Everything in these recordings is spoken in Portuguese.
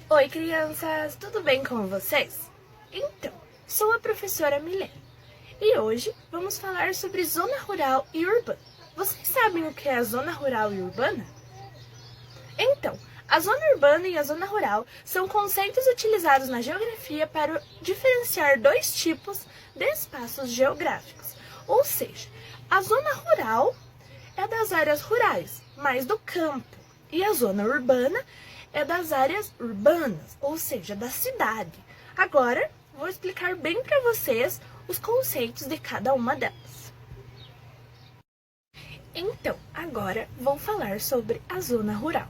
Oi, crianças! Tudo bem com vocês? Então, sou a professora Milene e hoje vamos falar sobre zona rural e urbana. Vocês sabem o que é a zona rural e urbana? Então, a zona urbana e a zona rural são conceitos utilizados na geografia para diferenciar dois tipos de espaços geográficos. Ou seja, a zona rural é das áreas rurais, mais do campo, e a zona urbana é das áreas urbanas, ou seja, da cidade. Agora, vou explicar bem para vocês os conceitos de cada uma delas. Então, agora vou falar sobre a zona rural.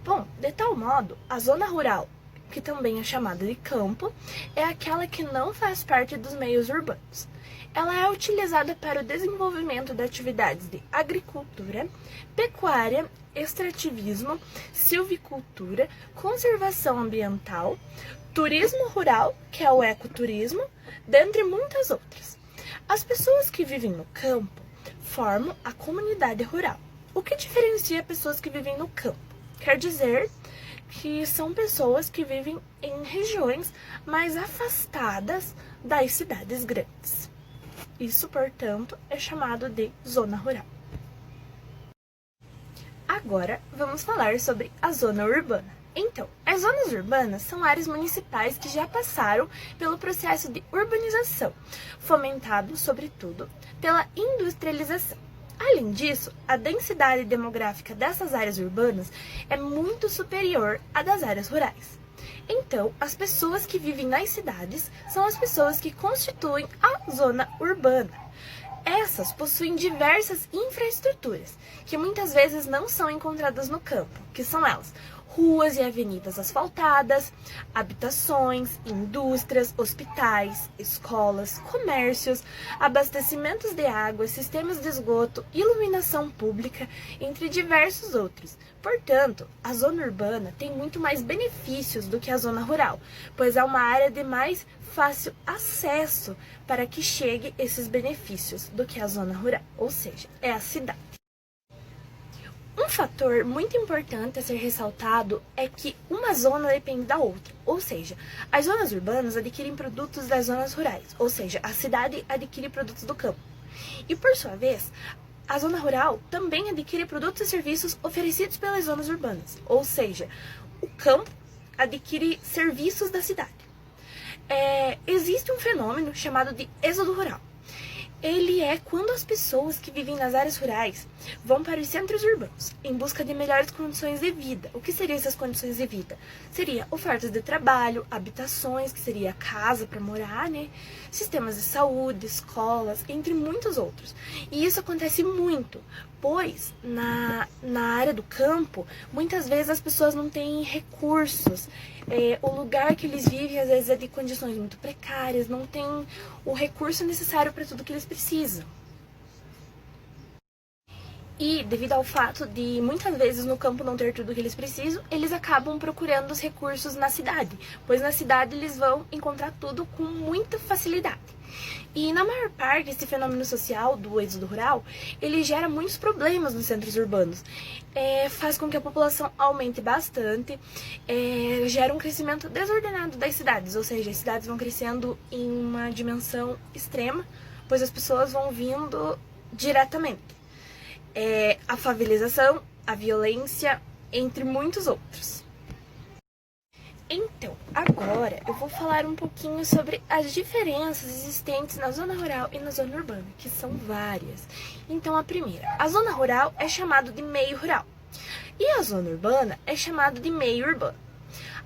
Bom, de tal modo, a zona rural, que também é chamada de campo, é aquela que não faz parte dos meios urbanos. Ela é utilizada para o desenvolvimento de atividades de agricultura, pecuária, extrativismo, silvicultura, conservação ambiental, turismo rural, que é o ecoturismo, dentre muitas outras. As pessoas que vivem no campo formam a comunidade rural. O que diferencia pessoas que vivem no campo? Quer dizer que são pessoas que vivem em regiões mais afastadas das cidades grandes. Isso, portanto, é chamado de zona rural. Agora, vamos falar sobre a zona urbana. Então, as zonas urbanas são áreas municipais que já passaram pelo processo de urbanização, fomentado, sobretudo, pela industrialização. Além disso, a densidade demográfica dessas áreas urbanas é muito superior à das áreas rurais. Então, as pessoas que vivem nas cidades são as pessoas que constituem a zona urbana. Essas possuem diversas infraestruturas, que muitas vezes não são encontradas no campo, que são elas: ruas e avenidas asfaltadas, habitações, indústrias, hospitais, escolas, comércios, abastecimentos de água, sistemas de esgoto, iluminação pública, entre diversos outros. Portanto, a zona urbana tem muito mais benefícios do que a zona rural, pois é uma área de mais fácil acesso para que chegue esses benefícios do que a zona rural, ou seja, é a cidade. Um fator muito importante a ser ressaltado é que uma zona depende da outra, ou seja, as zonas urbanas adquirem produtos das zonas rurais, ou seja, a cidade adquire produtos do campo. E por sua vez, a zona rural também adquire produtos e serviços oferecidos pelas zonas urbanas, ou seja, o campo adquire serviços da cidade. Existe um fenômeno chamado de êxodo rural. Ele é quando as pessoas que vivem nas áreas rurais vão para os centros urbanos em busca de melhores condições de vida. O que seriam essas condições de vida? Seria ofertas de trabalho, habitações, que seria casa para morar, né? Sistemas de saúde, escolas, entre muitos outros. E isso acontece muito, pois na área do campo, muitas vezes as pessoas não têm recursos. O lugar que eles vivem, às vezes, é de condições muito precárias, não tem o recurso necessário para tudo que eles precisam. E, devido ao fato de, muitas vezes, no campo não ter tudo que eles precisam, eles acabam procurando os recursos na cidade, pois na cidade eles vão encontrar tudo com muita facilidade. E, na maior parte, esse fenômeno social do êxodo rural, ele gera muitos problemas nos centros urbanos. Faz com que a população aumente bastante, gera um crescimento desordenado das cidades, ou seja, as cidades vão crescendo em uma dimensão extrema, pois as pessoas vão vindo diretamente. A favelização, a violência, entre muitos outros. Então, agora eu vou falar um pouquinho sobre as diferenças existentes na zona rural e na zona urbana, que são várias. Então, a primeira, a zona rural é chamada de meio rural e a zona urbana é chamada de meio urbano.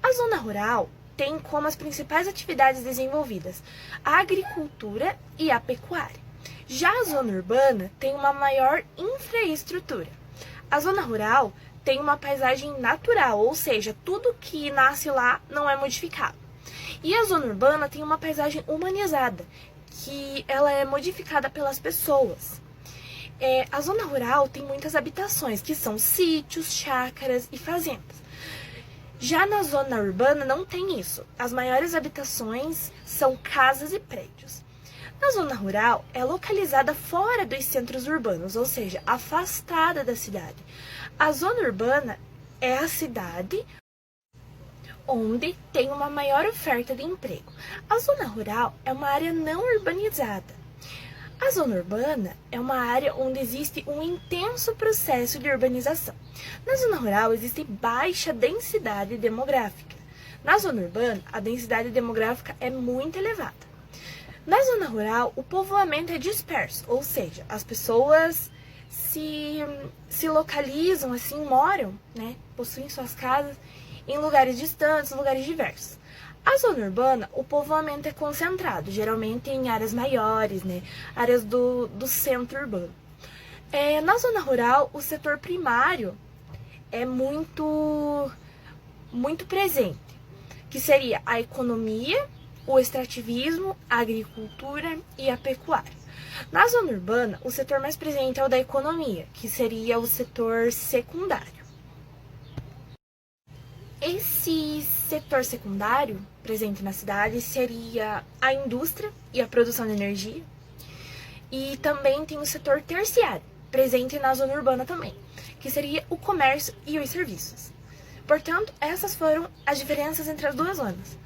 A zona rural tem como as principais atividades desenvolvidas a agricultura e a pecuária. Já a zona urbana tem uma maior infraestrutura. A zona rural tem uma paisagem natural, ou seja, tudo que nasce lá não é modificado. E a zona urbana tem uma paisagem humanizada, que ela é modificada pelas pessoas. A zona rural tem muitas habitações, que são sítios, chácaras e fazendas. Já na zona urbana não tem isso. As maiores habitações são casas e prédios. Na zona rural, é localizada fora dos centros urbanos, ou seja, afastada da cidade. A zona urbana é a cidade onde tem uma maior oferta de emprego. A zona rural é uma área não urbanizada. A zona urbana é uma área onde existe um intenso processo de urbanização. Na zona rural existe baixa densidade demográfica. Na zona urbana, a densidade demográfica é muito elevada. Na zona rural, o povoamento é disperso, ou seja, as pessoas se localizam, assim, moram, né, possuem suas casas em lugares distantes, lugares diversos. A zona urbana, o povoamento é concentrado, geralmente em áreas maiores, né, áreas do centro urbano. Na zona rural, o setor primário é muito presente, que seria a economia, o extrativismo, a agricultura e a pecuária. Na zona urbana, o setor mais presente é o da economia, que seria o setor secundário. Esse setor secundário presente na cidade seria a indústria e a produção de energia. E também tem o setor terciário, presente na zona urbana também, que seria o comércio e os serviços. Portanto, essas foram as diferenças entre as duas zonas.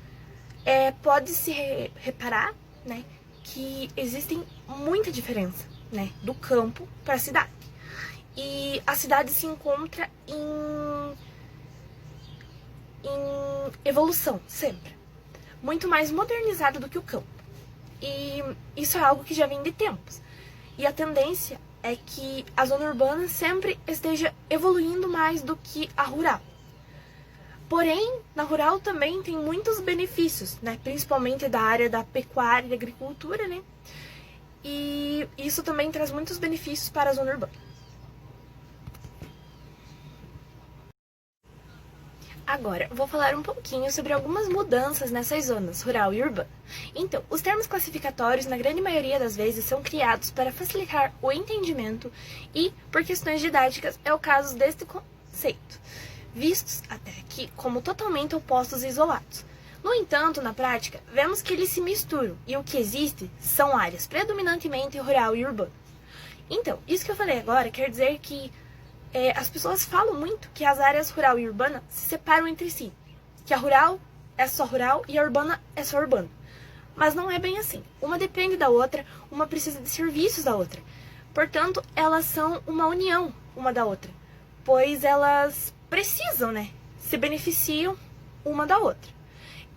Pode-se reparar, né, que existem muita diferença, né, do campo para a cidade. E a cidade se encontra em evolução, sempre. Muito mais modernizada do que o campo. E isso é algo que já vem de tempos. E a tendência é que a zona urbana sempre esteja evoluindo mais do que a rural. Porém, na rural também tem muitos benefícios, né? Principalmente da área da pecuária e da agricultura, né? E isso também traz muitos benefícios para a zona urbana. Agora, vou falar um pouquinho sobre algumas mudanças nessas zonas, rural e urbana. Então, os termos classificatórios, na grande maioria das vezes, são criados para facilitar o entendimento e, por questões didáticas, é o caso deste conceito, vistos até aqui como totalmente opostos e isolados. No entanto, na prática, vemos que eles se misturam e o que existe são áreas predominantemente rural e urbana. Então, isso que eu falei agora quer dizer que as pessoas falam muito que as áreas rural e urbana se separam entre si, que a rural é só rural e a urbana é só urbana. Mas não é bem assim. Uma depende da outra, uma precisa de serviços da outra. Portanto, elas são uma união uma da outra, pois elas precisam, né, se beneficiam uma da outra.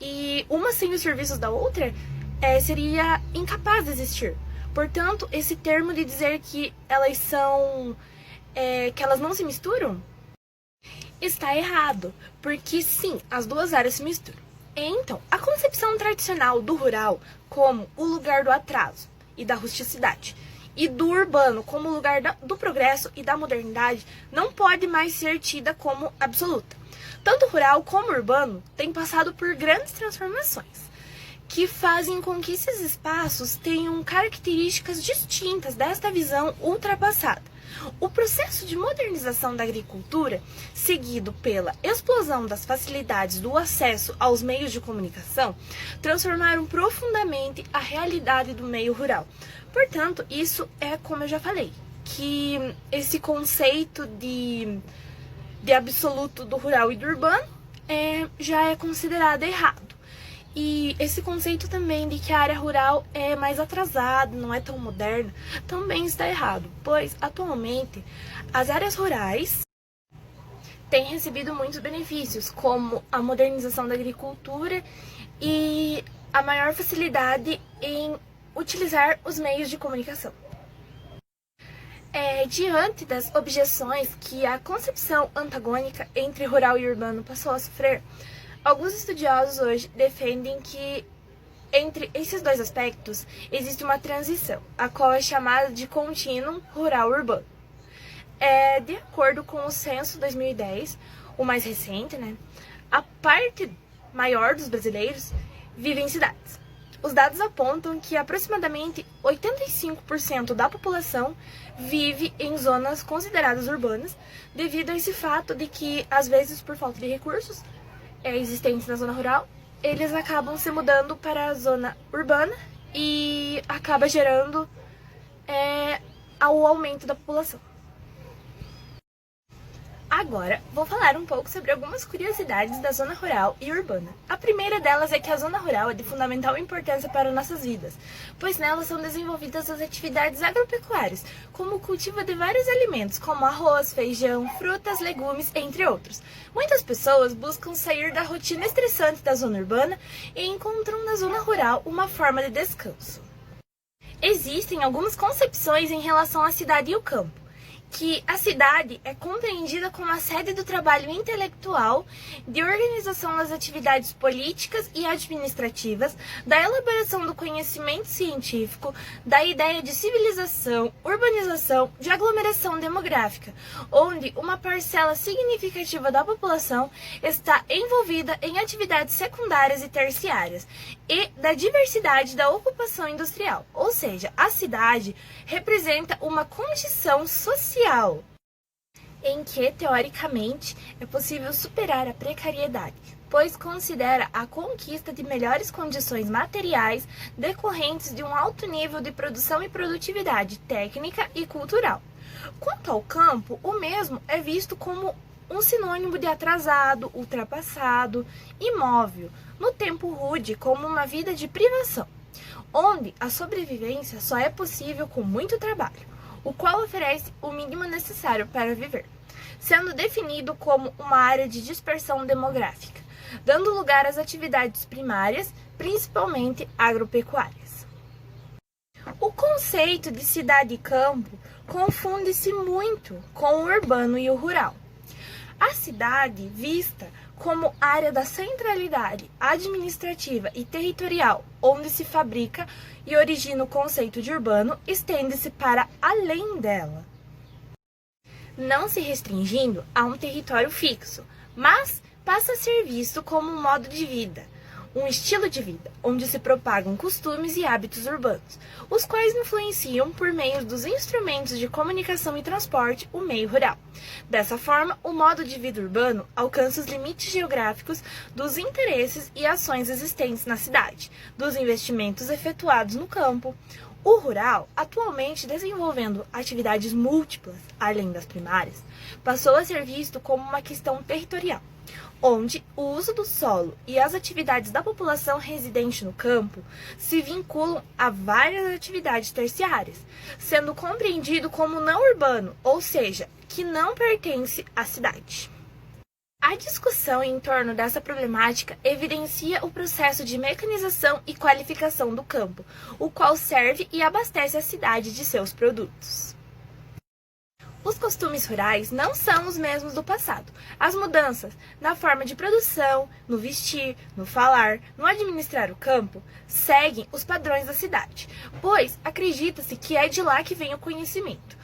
E uma sem os serviços da outra seria incapaz de existir. Portanto, esse termo de dizer que elas são que elas não se misturam está errado, porque sim, as duas áreas se misturam. Então, a concepção tradicional do rural como o lugar do atraso e da rusticidade, e do urbano como o lugar do progresso e da modernidade, não pode mais ser tida como absoluta. Tanto o rural como o urbano têm passado por grandes transformações, que fazem com que esses espaços tenham características distintas desta visão ultrapassada. O processo de modernização da agricultura, seguido pela explosão das facilidades do acesso aos meios de comunicação, transformaram profundamente a realidade do meio rural. Portanto, isso é como eu já falei, que esse conceito de absoluto do rural e do urbano já é considerado errado. E esse conceito também de que a área rural é mais atrasada, não é tão moderna, também está errado, pois atualmente as áreas rurais têm recebido muitos benefícios, como a modernização da agricultura e a maior facilidade em utilizar os meios de comunicação. Diante das objeções que a concepção antagônica entre rural e urbano passou a sofrer, alguns estudiosos hoje defendem que entre esses dois aspectos existe uma transição, a qual é chamada de contínuo rural-urbano. De acordo com o Censo 2010, o mais recente, né, a parte maior dos brasileiros vive em cidades. Os dados apontam que aproximadamente 85% da população vive em zonas consideradas urbanas, devido a esse fato de que, às vezes, por falta de recursos existentes na zona rural, eles acabam se mudando para a zona urbana e acaba gerando o aumento da população. Agora, vou falar um pouco sobre algumas curiosidades da zona rural e urbana. A primeira delas é que a zona rural é de fundamental importância para nossas vidas, pois nela são desenvolvidas as atividades agropecuárias, como o cultivo de vários alimentos, como arroz, feijão, frutas, legumes, entre outros. Muitas pessoas buscam sair da rotina estressante da zona urbana e encontram na zona rural uma forma de descanso. Existem algumas concepções em relação à cidade e o campo, que a cidade é compreendida como a sede do trabalho intelectual, de organização das atividades políticas e administrativas, da elaboração do conhecimento científico, da ideia de civilização, urbanização, de aglomeração demográfica, onde uma parcela significativa da população está envolvida em atividades secundárias e terciárias, e da diversidade da ocupação industrial, ou seja, a cidade representa uma condição social em que, teoricamente, é possível superar a precariedade, pois considera a conquista de melhores condições materiais decorrentes de um alto nível de produção e produtividade técnica e cultural. Quanto ao campo, o mesmo é visto como um sinônimo de atrasado, ultrapassado, imóvel, no tempo rude como uma vida de privação, onde a sobrevivência só é possível com muito trabalho, o qual oferece o mínimo necessário para viver, sendo definido como uma área de dispersão demográfica, dando lugar às atividades primárias, principalmente agropecuárias. O conceito de cidade e campo confunde-se muito com o urbano e o rural. A cidade, vista como área da centralidade administrativa e territorial, onde se fabrica e origina o conceito de urbano, estende-se para além dela, não se restringindo a um território fixo, mas passa a ser visto como um modo de vida, um estilo de vida, onde se propagam costumes e hábitos urbanos, os quais influenciam por meio dos instrumentos de comunicação e transporte o meio rural. Dessa forma, o modo de vida urbano alcança os limites geográficos dos interesses e ações existentes na cidade, dos investimentos efetuados no campo. O rural, atualmente desenvolvendo atividades múltiplas, além das primárias, passou a ser visto como uma questão territorial, onde o uso do solo e as atividades da população residente no campo se vinculam a várias atividades terciárias, sendo compreendido como não urbano, ou seja, que não pertence à cidade. A discussão em torno dessa problemática evidencia o processo de mecanização e qualificação do campo, o qual serve e abastece a cidade de seus produtos. Os costumes rurais não são os mesmos do passado. As mudanças na forma de produção, no vestir, no falar, no administrar o campo, seguem os padrões da cidade, pois acredita-se que é de lá que vem o conhecimento.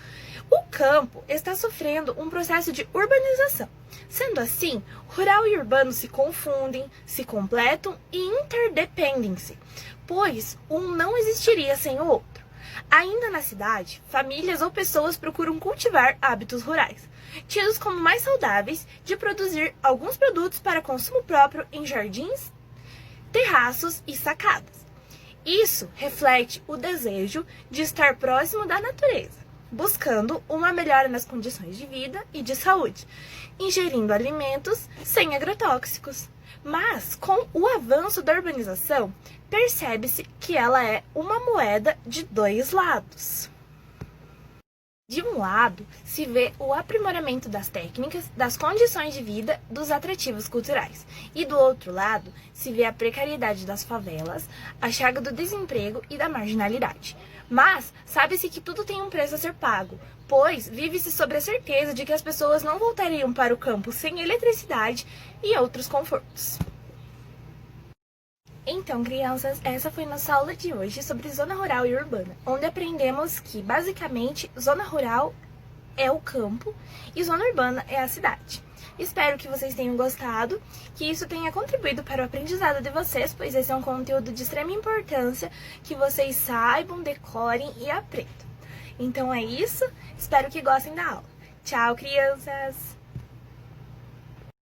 O campo está sofrendo um processo de urbanização. Sendo assim, rural e urbano se confundem, se completam e interdependem-se, pois um não existiria sem o outro. Ainda na cidade, famílias ou pessoas procuram cultivar hábitos rurais, tidos como mais saudáveis, de produzir alguns produtos para consumo próprio em jardins, terraços e sacadas. Isso reflete o desejo de estar próximo da natureza, buscando uma melhora nas condições de vida e de saúde, ingerindo alimentos sem agrotóxicos. Mas, com o avanço da urbanização, percebe-se que ela é uma moeda de dois lados. De um lado, se vê o aprimoramento das técnicas, das condições de vida, dos atrativos culturais. E do outro lado, se vê a precariedade das favelas, a chaga do desemprego e da marginalidade. Mas sabe-se que tudo tem um preço a ser pago, pois vive-se sobre a certeza de que as pessoas não voltariam para o campo sem eletricidade e outros confortos. Então, crianças, essa foi nossa aula de hoje sobre zona rural e urbana, onde aprendemos que, basicamente, zona rural é o campo e zona urbana é a cidade. Espero que vocês tenham gostado, que isso tenha contribuído para o aprendizado de vocês, pois esse é um conteúdo de extrema importância, que vocês saibam, decorem e aprendam. Então é isso, espero que gostem da aula. Tchau, crianças!